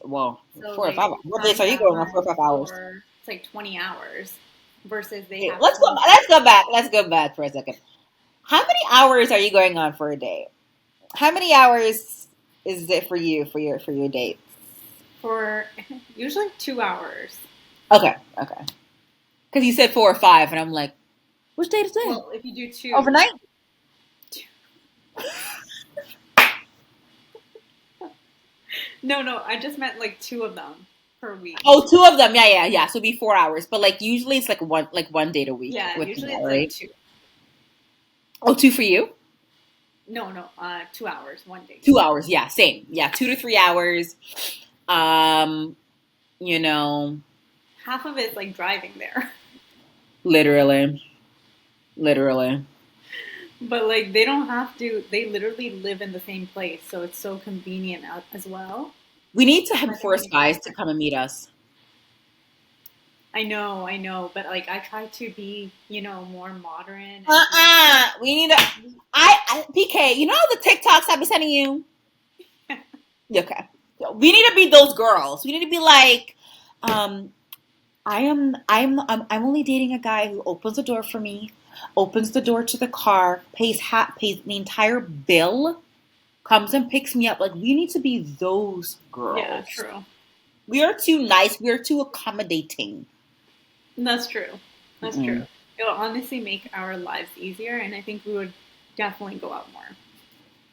Well, So four or like five. What days times are you that going on? by 4 or 5 hours. four, it's like 20 hours versus they Okay, have let's go. 24. Let's go back. Let's go back for a second. How many hours are you going on for a date? How many hours is it for you for your date? For usually 2 hours. Okay, okay. Because you said 4 or 5, and I'm like, which date is that? Well, if you do two, Overnight? no, I just meant like two of them per week. Oh, two of them. Yeah, yeah, yeah. So it'd be 4 hours, but like usually it's like one date a week Yeah, with the usually guy, it's like right? two. Oh, two for you? No, 2 hours, one day. 2 hours. Yeah, same. Yeah, 2 to 3 hours. Um, you know, Half of it's like driving there. literally, literally. But like they don't have to, they literally live in the same place, so it's so convenient as well. We need to have Depending force on your guys to preference. come and meet us. I know, but like I try to be, more modern and be like, We need to. PK. You know the TikToks I've been sending you. Okay. We need to be those girls. We need to be like, um, I'm only dating a guy who opens the door for me, opens the door to the car, pays the entire bill, comes and picks me up. Like we need to be those yeah, girls. true. We are too nice. We are too accommodating. That's true. That's true. Mm-mm. It'll honestly make our lives easier, and I think we would definitely go out more.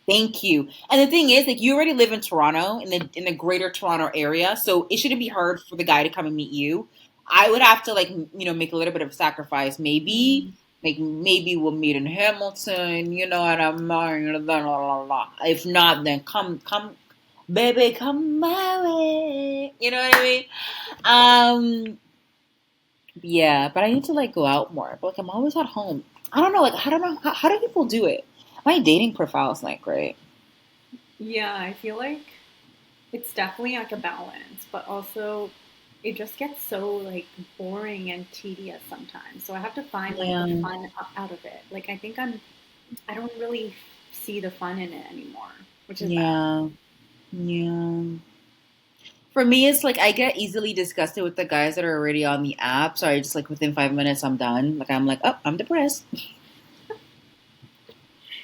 Thank you. And the thing is, like, you already live in Toronto, in the greater Toronto area, so it shouldn't be Yeah. hard for the guy to come and meet you. I would have to like, make a little bit of a sacrifice. Mm. Maybe we'll meet in Hamilton. You know what I'm saying? Blah, blah, blah, blah. If not, then come, baby, come my way. You know what I mean? Yeah, but I need to like go out more. But like, I'm always at home. I don't know. Like, I don't know how do people do it? My dating profile is not great. Yeah, I feel like it's definitely like a balance, but also it just gets so like boring and tedious sometimes. So I have to find like the Yeah. fun out of it. Like I don't really see the fun in it anymore, which is bad. Yeah, yeah. For me, it's like I get easily disgusted with the guys that are already on the app. So I just like within 5 minutes, I'm done. Like I'm like, oh, I'm depressed.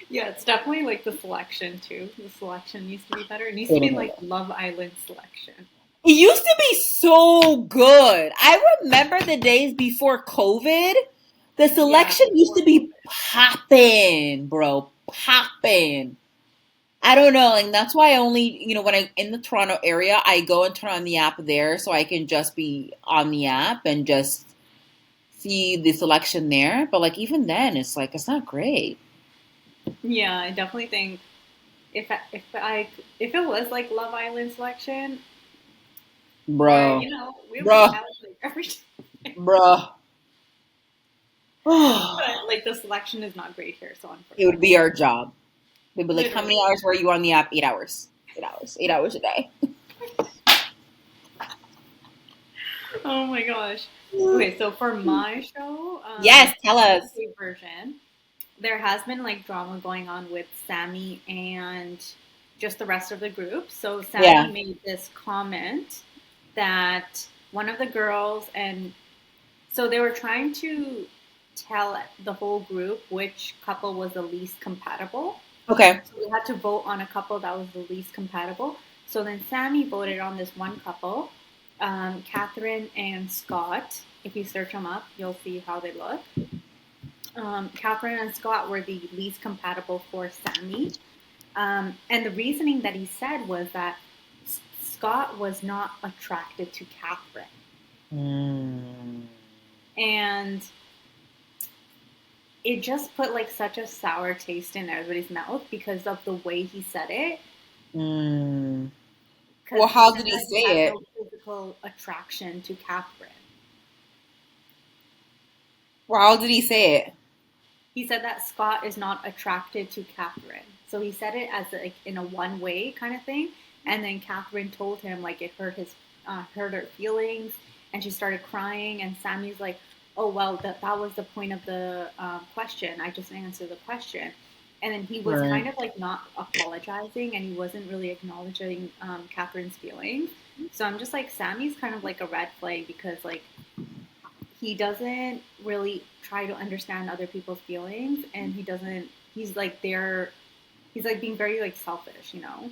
Yeah, it's definitely like the selection too. The selection needs to be better. It needs to be Totally. like Love Island selection. It used to be so good. I remember the days before COVID. The Yeah, selection used before to be COVID. popping, bro, popping. I don't know, and that's why I only, when I'm in the Toronto area, I go and turn on the app there so I can just be on the app and just see the selection there. But like even then, it's like it's not great, Yeah, I definitely think if it was like Love Island selection, or bro, we would be bro, out like every bro. but like the selection is not great here, so It would be unfortunately. our job. They'd be like, "How many Literally. hours were you on the app? 8 hours. 8 hours. 8 hours a day." Oh my gosh. Okay, so for my show, Yes, tell us. UK version, there has been like drama going on with Sammy and just the rest of the group. So Sammy Yeah. made this comment that one of the girls, and so they were trying to tell the whole group which couple was the least compatible. Okay. So we had to vote on a couple that was the least compatible. So then Sammy voted on this one couple, Catherine and Scott. If you search them up, you'll see how they look. Catherine and Scott were the least compatible for Sammy. And the reasoning that he said was that Scott was not attracted to Catherine. Mm. And it just put like such a sour taste in everybody's mouth because of the way he said it. Mm. Because Well, he how said did he that he say has it? no physical attraction to Catherine. Well, how did he say it? He said that Scott is not attracted to Catherine. So he said it as like in a one way kind of thing. And then Catherine told him like it hurt her feelings, and she started crying. And Sammy's like, "Oh well, that was the point of the question. I just answered the question." And then he was Right. kind of like not apologizing, and he wasn't really acknowledging Catherine's feelings. So I'm just like, Sammy's kind of like a red flag because like he doesn't really try to understand other people's feelings, and he's like being very like selfish, you know.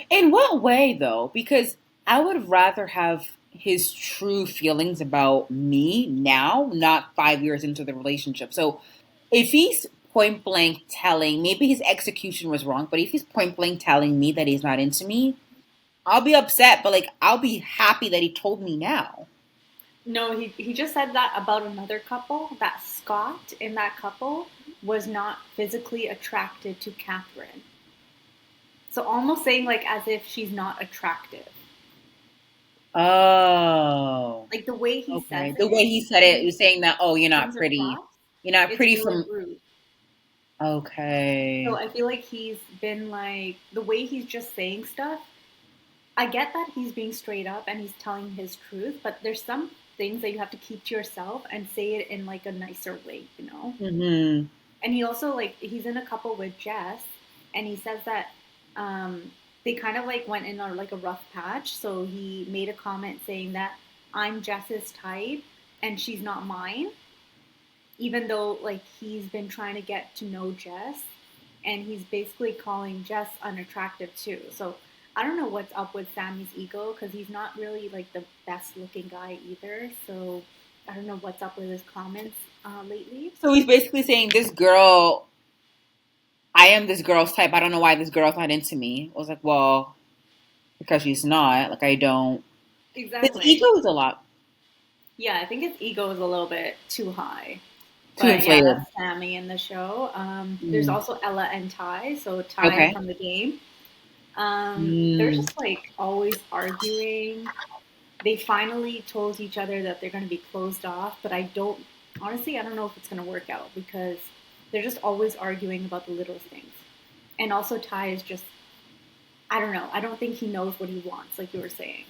In what way, though? Because I would rather have his true feelings about me now, not 5 years into the relationship. So if he's point blank telling, maybe his execution was wrong, but if he's point blank telling me that he's not into me, I'll be upset, but like I'll be happy that he told me now. No, he just said that about another couple, that Scott in that couple was not physically attracted to Catherine. So almost saying like as if she's not attractive. Oh, Like the way he says okay. The way it, he said it, he was saying that, oh, you're not comes pretty. across, You're not it's pretty really from. rude. So Okay. I feel like he's been like the way he's just saying stuff. I get that he's being straight up and he's telling his truth, but there's some things that you have to keep to yourself and say it in like a nicer way, you know? Mm-hmm. And he also like he's in a couple with Jess, and he says that they kind of like went in a like a rough patch. So he made a comment saying that I'm Jess's type and she's not mine, even though like he's been trying to get to know Jess, and he's basically calling Jess unattractive too. So I don't know what's up with Sammy's ego because he's not really like the best looking guy either. So I don't know what's up with his comments lately. So he's basically saying this girl, I am this girl's type. I don't know why this girl's not into me. I was like, well, because she's not. Like I don't. His Exactly. ego is a lot Yeah, I think his ego is a little bit too high. too But yeah, inflated. that's Sammy in the show. There's Mm. also Ella and Ty. So Ty Okay. from the game. They're Mm. just like always arguing. They finally told each other that they're going to be closed off, but honestly, I don't know if it's going to work out because they're just always arguing about the littlest things. And also, Ty is just, I don't know, I don't think he knows what he wants, like you were saying.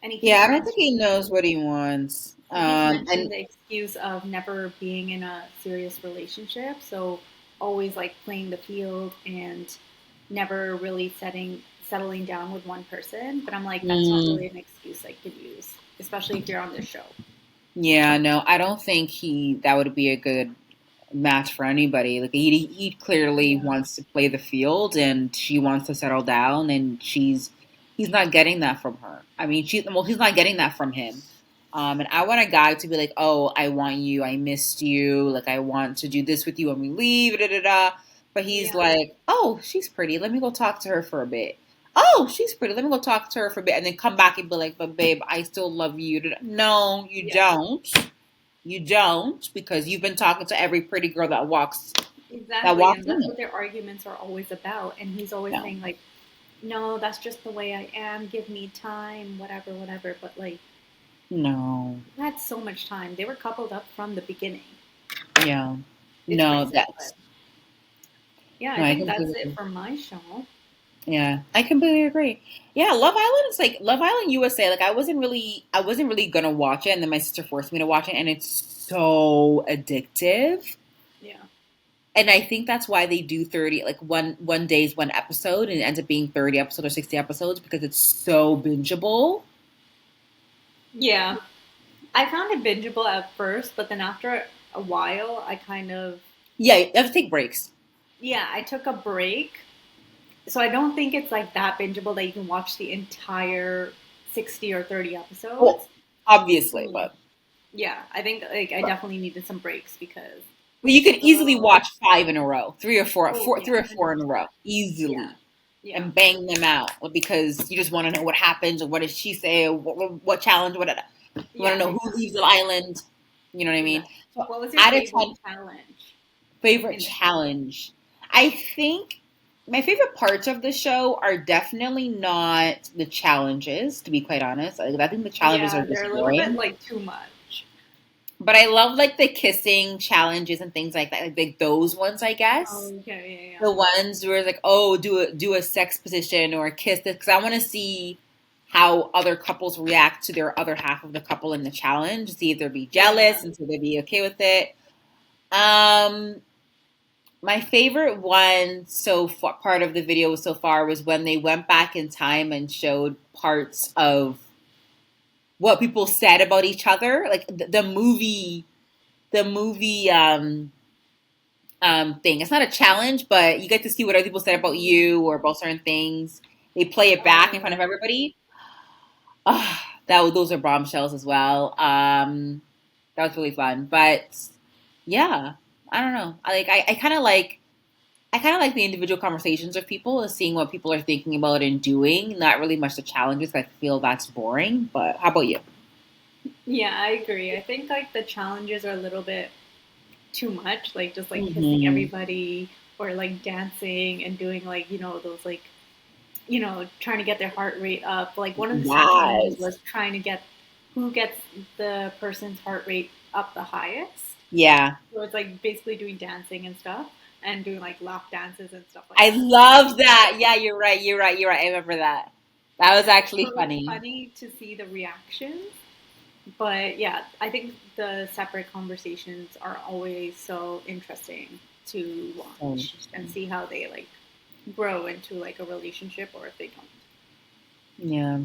And Yeah, I don't think he knows what he wants. he keeps mentioning And the excuse of never being in a serious relationship. So always like playing the field and never really settling down with one person. But I'm like, that's not mm, really an excuse I could use, especially if you're on this show. yeah, no, I don't think he that would be a good match for anybody. Like he clearly Yeah. wants to play the field, and she wants to settle down, and he's not getting that from her. I mean, he's not getting that from him. And I want a guy to be like, oh, I want you, I missed you, like I want to do this with you when we leave, da da da. But he's Yeah. like, oh, she's pretty. Let me go talk to her for a bit. Oh, she's pretty. Let me go talk to her for a bit, and then come back and be like, but babe, I still love you. No, you Yeah. don't. You don't, because you've been talking to every pretty girl that Exactly. walks And in that's it. what their arguments are always about. And he's always No, saying, like, no, that's just the way I am. Give me time, whatever, whatever. But, like, no, we had so much time. They were coupled up from the beginning. yeah, It's no. crazy. That's But yeah, I no. I think that's it completely, for my show. yeah, I completely agree. Yeah, Love Island is like Love Island USA. Like I wasn't really gonna watch it, and then my sister forced me to watch it, and it's so addictive. Yeah. And I think that's why they do 30, like one day's one episode, and it ends up being 30 episodes or 60 episodes because it's so bingeable. Yeah. I found it bingeable at first, but then after a while, I kind of, Yeah, you have to take breaks. yeah, I took a break. So I don't think it's like that bingeable that you can watch the entire 60 or 30 Well, episodes. obviously, Mm. but Yeah, I think like I definitely needed some breaks because Well, you could it's a easily little. watch five in a row, Oh yeah, three or four in a row, 100%. Yeah, easily, yeah, and bang them out because you just want to know what happens or what did she say or what challenge, what you want yeah, to know who leaves the exactly. island. You know what I mean? Exactly. So What was your out of favorite 10, challenge favorite in the show? challenge. I think my favorite parts of the show are definitely not the challenges, to be quite honest. I think the challenges are Yeah, they're just a little bit boring. like too much. But I love like the kissing challenges and things like that. Like those ones, I guess. Oh, okay, yeah, The ones where it's like, oh, do a sex position or a kiss, because I want to see how other couples react to their other half of the couple in the challenge. See if they'll be yeah. jealous and so they'll be okay with it. Um, my favorite one so far, part of the video so far was when they went back in time and showed parts of what people said about each other, like the movie thing. It's not a challenge, but you get to see what other people said about you or about certain things. They play it back in front of Oh, everybody. Ah, those are bombshells as well. That was really fun. But yeah, I don't know. I kind of like the individual conversations of people and seeing what people are thinking about and doing. Not really much the challenges. I feel that's boring. But how about you? yeah, I agree. I think like the challenges are a little bit too much, like just like kissing Hmm. everybody or like dancing and doing like, those like, trying to get their heart rate up. Like one of the challenges Yes. was trying to get who gets the person's heart rate up the highest. Yeah. So it's like basically doing dancing and stuff and doing like lap dances and stuff like I that. So love that. Yeah, you're right. You're right. You're right. I remember that. That was yeah, actually so it was funny. funny to see the reactions. But yeah, I think the separate conversations are always so interesting to So watch and interesting. see how they like grow into like a relationship or if they don't. Yeah.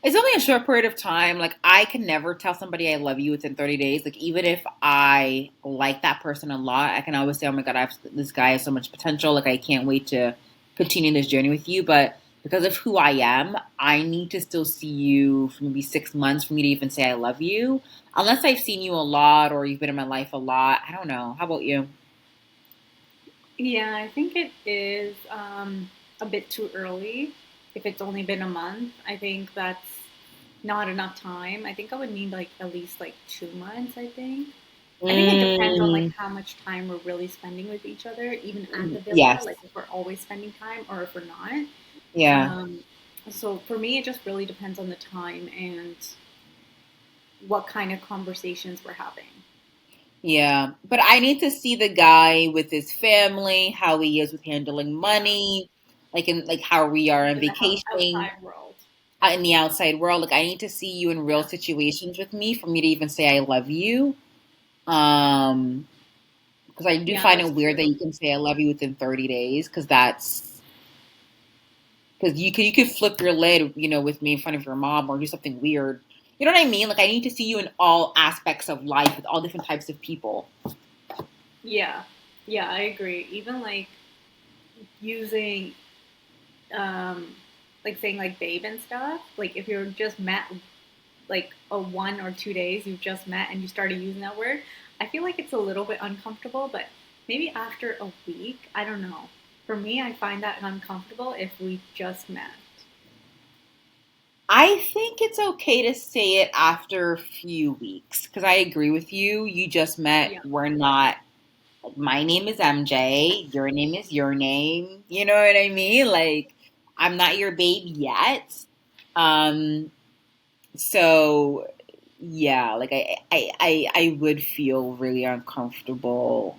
It's only a short period of time. Like I can never tell somebody I love you within 30 days. Like even if I like that person a lot, I can always say, "Oh my God, this guy has so much potential. Like I can't wait to continue this journey with you." But because of who I am, I need to still see you for maybe 6 months for me to even say I love you. Unless I've seen you a lot or you've been in my life a lot. I don't know. How about you? Yeah, I think it is a bit too early. If it's only been a month, I think that's not enough time. I think I would need like at least like 2 months, I think it depends on like Mm, how much time we're really spending with each other, even at the villa, yes. like if we're always spending time or if we're not. Yeah. Um, so for me, it just really depends on the time and what kind of conversations we're having. Yeah, but I need to see the guy with his family, how he is with handling Yeah, money, like how we are on in the vacationing outside world. out in the outside world. Like I need to see you in real Yeah, situations with me for me to even say I love you. Um, because I do yeah, find that's it weird that true. you can say I love you within 30 days because you could flip your lid, with me in front of your mom or do something weird. You know what I mean? Like I need to see you in all aspects of life with all different types of people. Yeah, yeah, I agree. Even like using, um, like saying like babe and stuff. Like if you're just met like a 1 or 2 days you've just met and you started using that word, I feel like it's a little bit uncomfortable, but maybe after a week, I don't know. For me, I find that uncomfortable if we just met. I think it's okay to say it after a few weeks because I agree with you. You just met. Yeah. We're not. Like, my name is MJ. Your name is your name. You know what I mean? Like, I'm not your babe yet. Um. So, yeah. Like, I would feel really uncomfortable.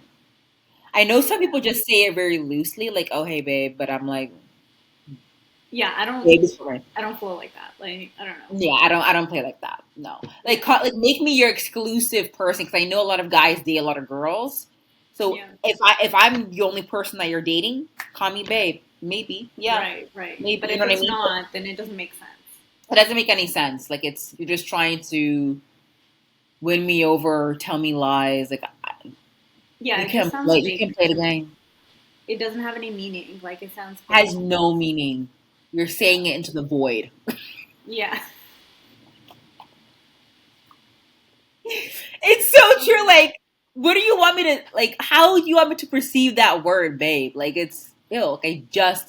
I know some Yeah. people just say it very loosely, like, "Oh, hey, babe," but I'm like, Yeah, I don't "Babe is fine." I don't flow like that. Like, I don't know. Yeah, I don't play like that. No, like Yeah. like make me your exclusive person because I know a lot of guys date a lot of girls. So Yeah. if I'm the only person that you're dating, call me babe. Maybe, yeah, Right, right. maybe. But You know if what I it's mean? But not, then it doesn't make sense. it doesn't make any sense. Like you're just trying to win me over, tell me lies. Like Yeah, you it just can sounds play, you fake can to play the me. game. It doesn't have any meaning. Like it sounds fake. Has no meaning. You're Yeah. saying it into the void. Yeah. It's so true. Like, what do you want me to like? How do you want me to perceive that word, babe? Like, it's ill. Like,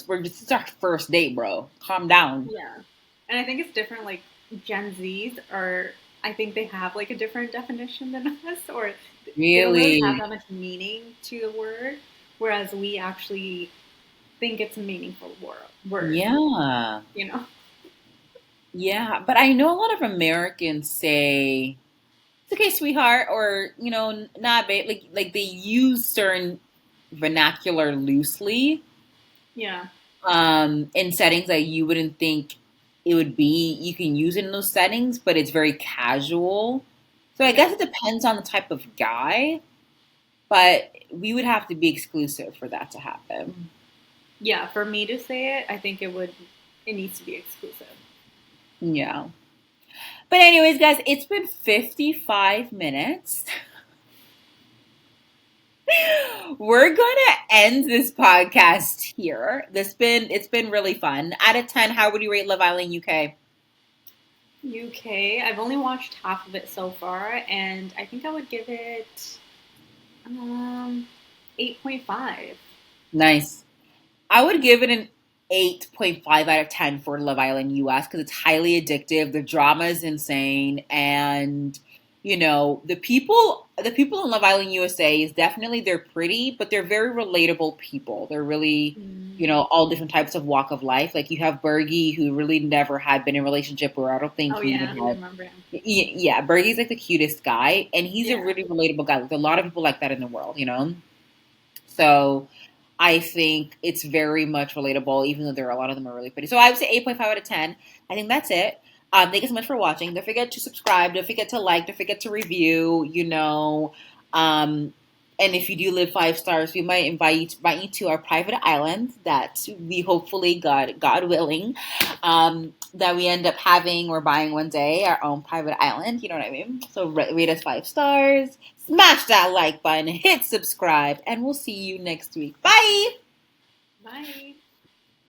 we're just it's our first date, bro. Calm down. Yeah. And I think it's different. Like Gen Zs are, I think they have like a different definition than us, or they don't really have Really? that much meaning to the word, whereas we actually think it's a meaningful word, Yeah. you know? Yeah. But I know a lot of Americans say, it's okay, sweetheart, or, not babe. Like they use certain vernacular loosely, Yeah. in settings that you wouldn't think it would be. You can use it in those settings, but it's very casual. So I Yeah. guess it depends on the type of guy, but we would have to be exclusive for that to happen. Yeah. For me to say it, I think it needs to be exclusive. Yeah. But anyways, guys, it's been 55 minutes. We're gonna end this podcast here. It's been really fun. Out of 10, how would you rate Love Island UK? UK, I've only watched half of it so far, and I think I would give it um 8.5. Nice. I would give it an 8.5 out of 10 for Love Island US because it's highly addictive. The drama is insane. And, the people in Love Island USA is definitely, they're pretty, but they're very relatable people. They're really, Mm. all different types of walk of life. Like you have Bergie, who really never had been in a relationship, or I don't think Oh he even yeah, I had. remember him. Yeah, Bergie's like the cutest guy, and he's a Yeah. really relatable guy. Like a lot of people like that in the world. So I think it's very much relatable, even though there are a lot of them are really pretty. So I would say 8.5 out of 10. I think that's it. Thank you so much for watching. Don't forget to subscribe. Don't forget to like. Don't forget to review. Um, and if you do live 5 stars, we might invite you to our private island that we hopefully, God willing, that we end up having or buying one day, our own private island. You know what I mean? So rate us 5 stars. Smash that like button, hit subscribe, and we'll see you next week. Bye! Bye.